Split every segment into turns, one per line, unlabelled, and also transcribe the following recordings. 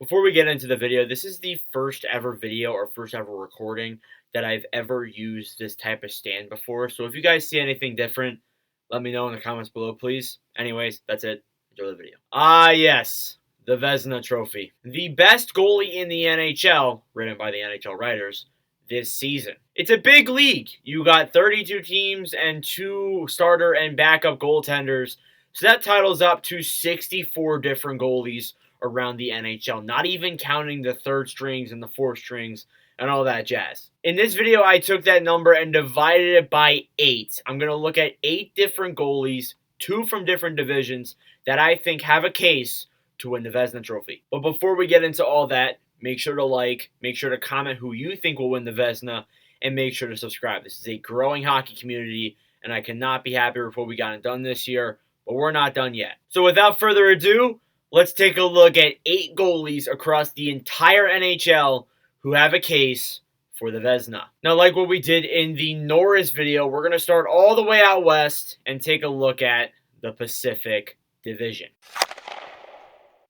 Before we get into the video, this is the first ever video or first ever recording that I've ever used this type of stand before. So if you guys see anything different, let me know in the comments below, please. Anyways, that's it. Enjoy the video. Yes, the Vezina Trophy. The best goalie in the NHL, written by the NHL writers, this season. It's a big league. You got 32 teams and 2 starter and backup goaltenders. So that titles up to 64 different goalies around the NHL, not even counting the third strings and the fourth strings and all that jazz. In this video, I took that number and divided it by 8. I'm going to look at 8 different goalies, 2 from different divisions, that I think have a case to win the Vezina Trophy. But before we get into all that, make sure to like, make sure to comment who you think will win the Vezina, and make sure to subscribe. This is a growing hockey community, and I cannot be happier with what we got done this year, but we're not done yet. So without further ado, let's take a look at 8 goalies across the entire NHL who have a case for the Vezina. Now, like what we did in the Norris video, we're going to start all the way out west and take a look at the Pacific Division.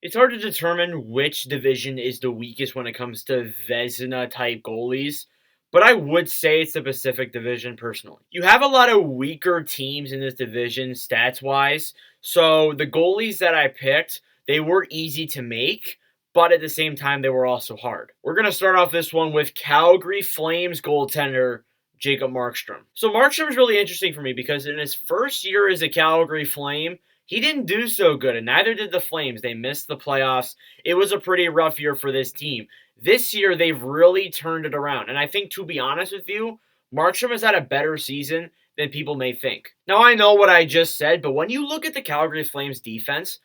It's hard to determine which division is the weakest when it comes to Vezina-type goalies, but I would say it's the Pacific Division personally. You have a lot of weaker teams in this division stats-wise, so the goalies that I picked, they were easy to make, but at the same time, they were also hard. We're going to start off this one with Calgary Flames goaltender Jacob Markstrom. So Markstrom is really interesting for me because in his first year as a Calgary Flame, he didn't do so good, and neither did the Flames. They missed the playoffs. It was a pretty rough year for this team. This year, they've really turned it around, and I think, to be honest with you, Markstrom has had a better season than people may think. Now, I know what I just said, but when you look at the Calgary Flames defense,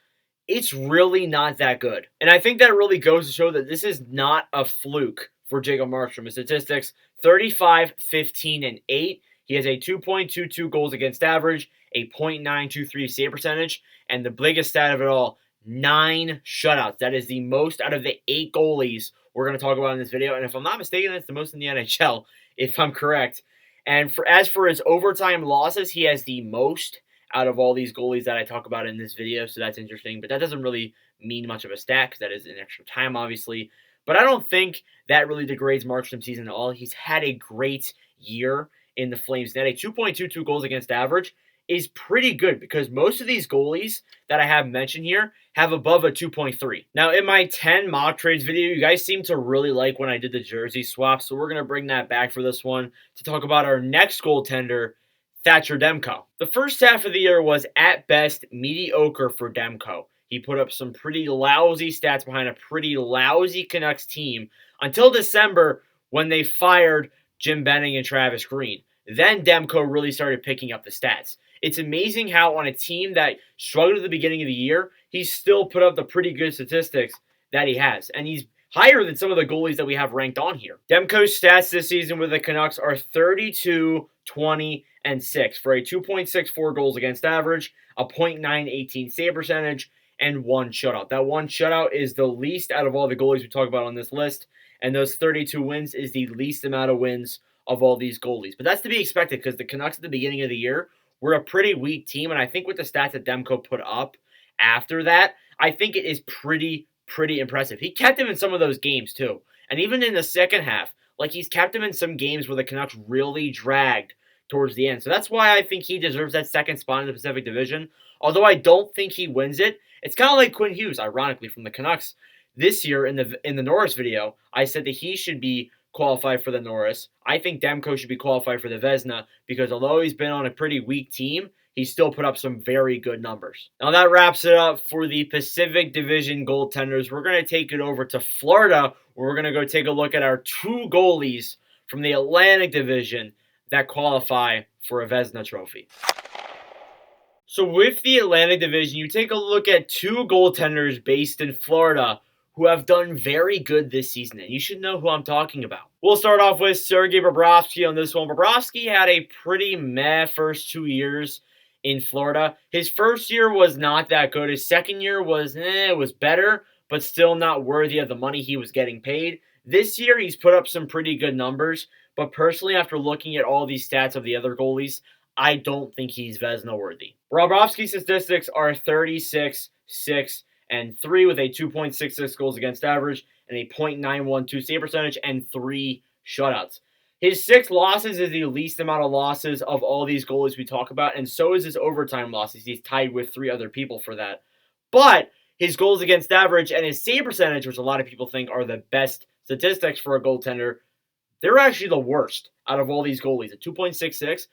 it's really not that good. And I think that really goes to show that this is not a fluke for Jacob Markstrom. His statistics, 35, 15, and 8. He has a 2.22 goals against average, a .923 save percentage, and the biggest stat of it all, 9 shutouts. That is the most out of the 8 goalies we're going to talk about in this video. And if I'm not mistaken, that's the most in the NHL, if I'm correct. And as for his overtime losses, he has the most out of all these goalies that I talk about in this video, so that's interesting. But that doesn't really mean much of a stat because that is an extra time, obviously. But I don't think that really degrades Markstrom's season at all. He's had a great year in the Flames net. A 2.22 goals against average is pretty good because most of these goalies that I have mentioned here have above a 2.3. Now, in my 10 mock trades video, you guys seem to really like when I did the jersey swap, so we're going to bring that back for this one to talk about our next goaltender, Thatcher Demko. The first half of the year was, at best, mediocre for Demko. He put up some pretty lousy stats behind a pretty lousy Canucks team until December when they fired Jim Benning and Travis Green. Then Demko really started picking up the stats. It's amazing how on a team that struggled at the beginning of the year, he still put up the pretty good statistics that he has. And he's higher than some of the goalies that we have ranked on here. Demko's stats this season with the Canucks are 32, 20, and 6 for a 2.64 goals against average, a .918 save percentage, and 1 shutout. That 1 shutout is the least out of all the goalies we talk about on this list, and those 32 wins is the least amount of wins of all these goalies. But that's to be expected because the Canucks at the beginning of the year were a pretty weak team, and I think with the stats that Demko put up after that, I think it is pretty impressive. He kept him in some of those games too, and even in the second half, like he's kept him in some games where the Canucks really dragged towards the end. So that's why I think he deserves that second spot in the Pacific Division. Although I don't think he wins it, it's kind of like Quinn Hughes, ironically, from the Canucks. This year in the Norris video, I said that he should be qualified for the Norris. I think Demko should be qualified for the Vezina because although he's been on a pretty weak team, he still put up some very good numbers. Now that wraps it up for the Pacific Division goaltenders. We're going to take it over to Florida, where we're going to go take a look at our 2 goalies from the Atlantic Division that qualify for a Vezina Trophy. So with the Atlantic Division, you take a look at 2 goaltenders based in Florida who have done very good this season, and you should know who I'm talking about. We'll start off with Sergei Bobrovsky on this one. Bobrovsky had a pretty meh first 2 years in Florida. His first year was not that good. His second year was, it was better, but still not worthy of the money he was getting paid. This year, he's put up some pretty good numbers, but personally, after looking at all these stats of the other goalies, I don't think he's Vezina worthy. Bobrovsky's statistics are 36, 6, and 3 with a 2.66 goals against average and a .912 save percentage and 3 shutouts. His 6 losses is the least amount of losses of all these goalies we talk about, and so is his overtime losses. He's tied with 3 other people for that. But his goals against average and his save percentage, which a lot of people think are the best statistics for a goaltender, they're actually the worst out of all these goalies. A 2.66,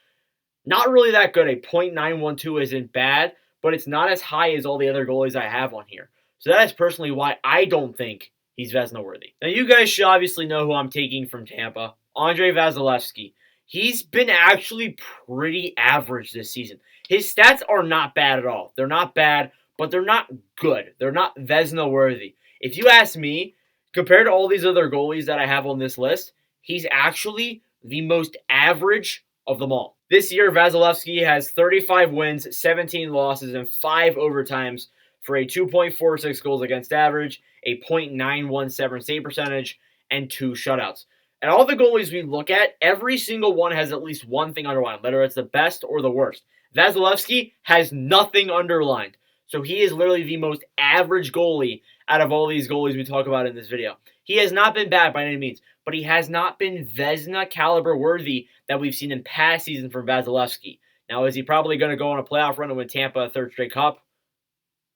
not really that good. A .912 isn't bad, but it's not as high as all the other goalies I have on here. So that is personally why I don't think he's Vezina worthy. Now, you guys should obviously know who I'm taking from Tampa. Andrei Vasilevskiy. He's been actually pretty average this season. His stats are not bad at all. They're not bad, but they're not good. They're not Vezina worthy. If you ask me, compared to all these other goalies that I have on this list, he's actually the most average of them all. This year, Vasilevskiy has 35 wins, 17 losses, and 5 overtimes for a 2.46 goals against average, a .917 save percentage, and 2 shutouts. And all the goalies we look at, every single one has at least one thing underlined, whether it's the best or the worst. Vasilevskiy has nothing underlined. So he is literally the most average goalie out of all these goalies we talk about in this video. He has not been bad by any means, but he has not been Vezina caliber worthy that we've seen in past seasons from Vasilevskiy. Now, is he probably going to go on a playoff run and win Tampa a third straight cup?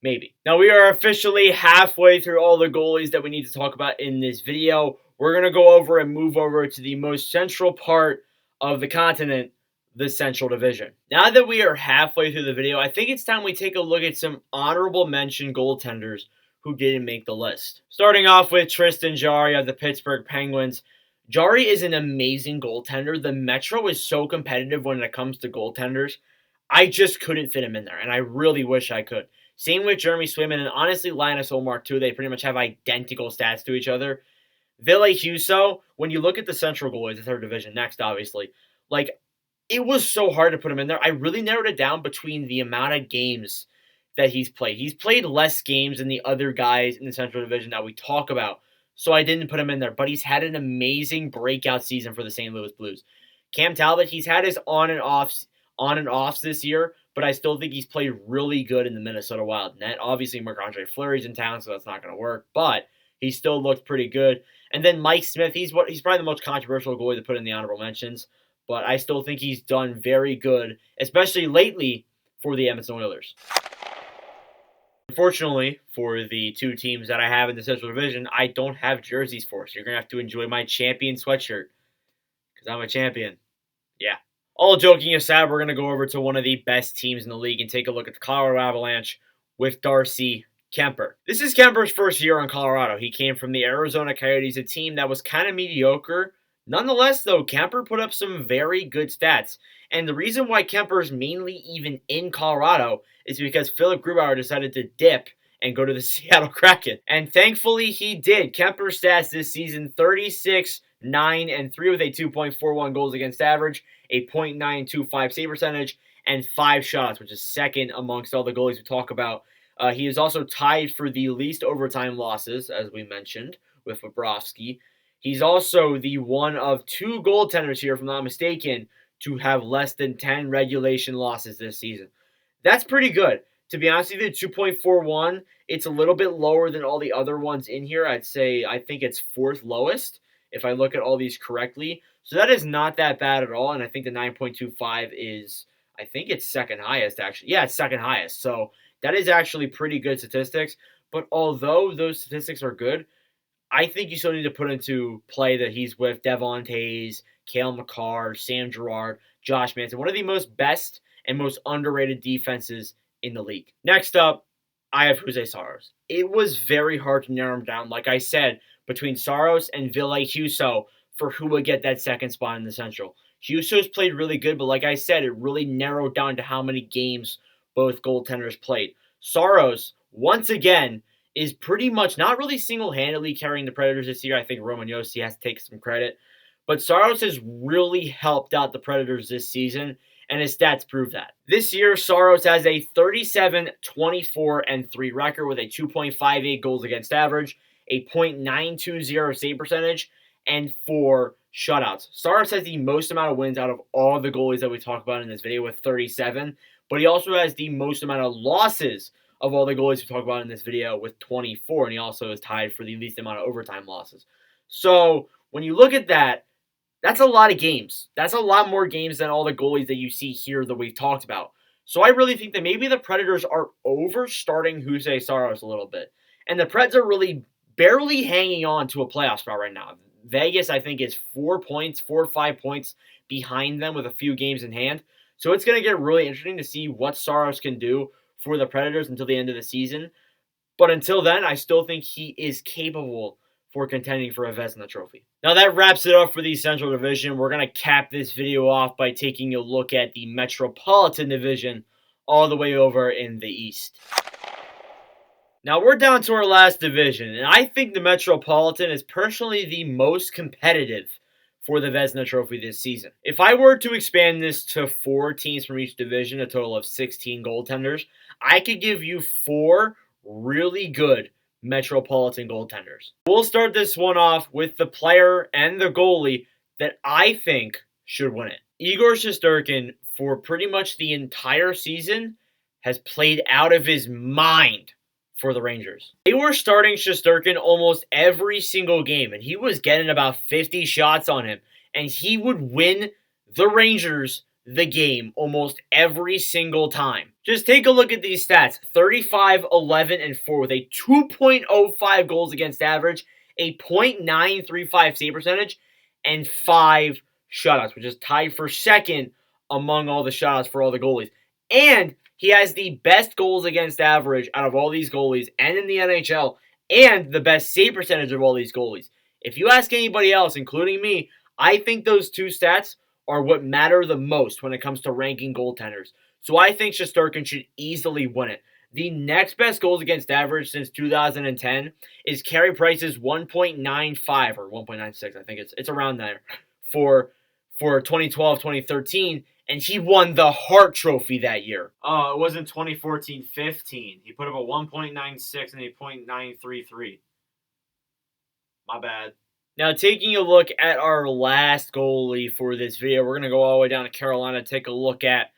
Maybe. Now, we are officially halfway through all the goalies that we need to talk about in this video. We're going to go over and move over to the most central part of the continent, the Central Division. Now that we are halfway through the video, I think it's time we take a look at some honorable mention goaltenders who didn't make the list. Starting off with Tristan Jarry of the Pittsburgh Penguins. Jarry is an amazing goaltender. The Metro is so competitive when it comes to goaltenders. I just couldn't fit him in there, and I really wish I could. Same with Jeremy Swayman, and honestly Linus Ullmark too. They pretty much have identical stats to each other. Ville Husso, when you look at the Central goalies, the third division, next obviously, like, it was so hard to put him in there. I really narrowed it down between the amount of games that he's played. He's played less games than the other guys in the Central Division that we talk about, so I didn't put him in there. But he's had an amazing breakout season for the St. Louis Blues. Cam Talbot, he's had his on and offs this year, but I still think he's played really good in the Minnesota Wild net. Obviously, Marc-Andre Fleury's in town, so that's not going to work, but he still looked pretty good. And then Mike Smith, he's probably the most controversial goalie to put in the honorable mentions, but I still think he's done very good, especially lately for the Edmonton Oilers. Unfortunately, for the 2 teams that I have in the Central Division, I don't have jerseys for, so you're going to have to enjoy my champion sweatshirt, because I'm a champion. Yeah. All joking aside, we're going to go over to one of the best teams in the league and take a look at the Colorado Avalanche with Darcy Kuemper. This is Kemper's first year in Colorado. He came from the Arizona Coyotes, a team that was kind of mediocre. Nonetheless, though, Kuemper put up some very good stats. And the reason why Kuemper is mainly even in Colorado is because Philip Grubauer decided to dip and go to the Seattle Kraken. And thankfully, he did. Kuemper's stats this season, 36, 9, and 3 with a 2.41 goals against average, a .925 save percentage, and 5 shots, which is second amongst all the goalies we talk about. He is also tied for the least overtime losses, as we mentioned, with Bobrovsky. He's also the one of 2 goaltenders here, if I'm not mistaken, to have less than 10 regulation losses this season. That's pretty good. To be honest with you, 2.41, it's a little bit lower than all the other ones in here. I think it's 4th lowest, if I look at all these correctly. So that is not that bad at all, and I think the 9.25 is, I think it's second highest, actually. Yeah, it's second highest. So that is actually pretty good statistics. But although those statistics are good, I think you still need to put into play that he's with Devon Tays, Cale Makar, Sam Girard, Josh Manson, one of the best and most underrated defenses in the league. Next up, I have Jose Saros. It was very hard to narrow him down, like I said, between Saros and Ville Husso for who would get that second spot in the Central. Husso's played really good, but like I said, it really narrowed down to how many games both goaltenders played. Saros, once again, is pretty much not really single-handedly carrying the Predators this year. I think Roman Josi has to take some credit. But Saros has really helped out the Predators this season, and his stats prove that. This year, Saros has a 37, 24, and 3 record with a 2.58 goals against average, a .920 save percentage, and 4 shutouts. Saros has the most amount of wins out of all the goalies that we talk about in this video with 37, but he also has the most amount of losses of all the goalies we talk about in this video with 24, and he also is tied for the least amount of overtime losses. So when you look at that, that's a lot of games. That's a lot more games than all the goalies that you see here that we've talked about. So I really think that maybe the Predators are overstarting Jose Saros a little bit. And the Preds are really barely hanging on to a playoff spot right now. Vegas, I think, is 4 points, 4 or 5 points behind them with a few games in hand. So it's going to get really interesting to see what Saros can do for the Predators until the end of the season. But until then, I still think he is capable for contending for a Vezina trophy. Now that wraps it up for the Central Division. We're going to cap this video off by taking a look at the Metropolitan Division all the way over in the East. Now we're down to our last division, and I think the Metropolitan is personally the most competitive for the Vezina Trophy this season. If I were to expand this to 4 teams from each division, a total of 16 goaltenders, I could give you 4 really good Metropolitan goaltenders. We'll start this one off with the player and the goalie that I think should win it. Igor Shesterkin, for pretty much the entire season, has played out of his mind for the Rangers. They were starting Shesterkin almost every single game, and he was getting about 50 shots on him, and he would win the Rangers the game almost every single time. Just take a look at these stats. 35, 11, and 4 with a 2.05 goals against average, a .935 save percentage, and 5 shutouts, which is tied for second among all the shutouts for all the goalies. And he has the best goals against average out of all these goalies and in the NHL, and the best save percentage of all these goalies. If you ask anybody else, including me, I think those 2 stats are what matter the most when it comes to ranking goaltenders. So I think Shesterkin should easily win it. The next best goals against average since 2010 is Carey Price's 1.95 or 1.96. I think it's around there for 2012-2013, and he won the Hart Trophy that year. Oh, it wasn't 2014-15. He put up a 1.96 and a .933. My bad. Now, taking a look at our last goalie for this video, we're going to go all the way down to Carolina, take a look at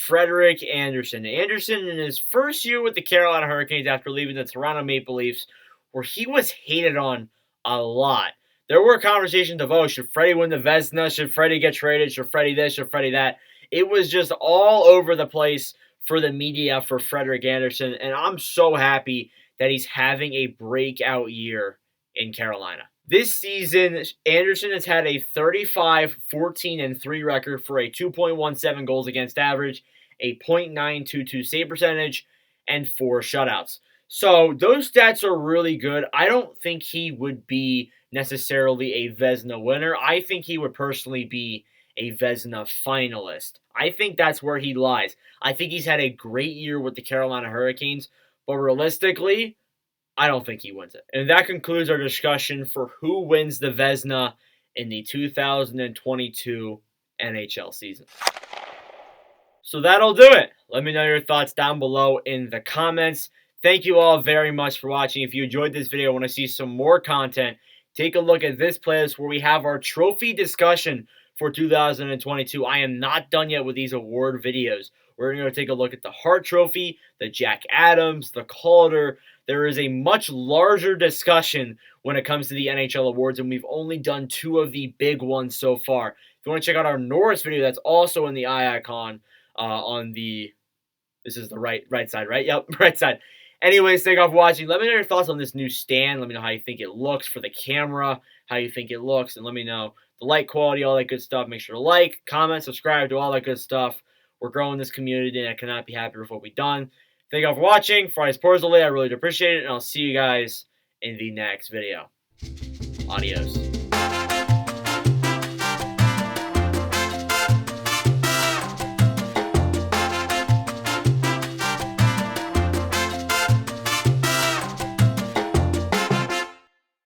Frederik Andersen. Andersen, in his first year with the Carolina Hurricanes after leaving the Toronto Maple Leafs, where he was hated on a lot. There were conversations of, oh, should Freddie win the Vezina? Should Freddie get traded? Should Freddie this? Should Freddie that? It was just all over the place for the media for Frederik Andersen, and I'm so happy that he's having a breakout year in Carolina. This season, Andersen has had a 35, 14, and 3 record for a 2.17 goals against average, a .922 save percentage, and 4 shutouts. So those stats are really good. I don't think he would be necessarily a Vezina winner. I think he would personally be a Vezina finalist. I think that's where he lies. I think he's had a great year with the Carolina Hurricanes, but realistically, I don't think he wins it. And that concludes our discussion for who wins the Vezina in the 2022 NHL season. So that'll do it. Let me know your thoughts down below in the comments. Thank you all very much for watching. If you enjoyed this video and want to see some more content, take a look at this playlist where we have our trophy discussion for 2022. I am not done yet with these award videos. We're going to take a look at the Hart Trophy, the Jack Adams, the Calder. There is a much larger discussion when it comes to the NHL awards, and we've only done 2 of the big ones so far. If you want to check out our Norris video, that's also in the eye icon on the... This is the right side, right? Yep, right side. Anyways, thank you all for watching. Let me know your thoughts on this new stand. Let me know how you think it looks for the camera, how you think it looks, and let me know the light quality, all that good stuff. Make sure to like, comment, subscribe, do all that good stuff. We're growing this community, and I cannot be happier with what we've done. Thank you all for watching. Friday Sports Delay, I really do appreciate it, and I'll see you guys in the next video. Adios.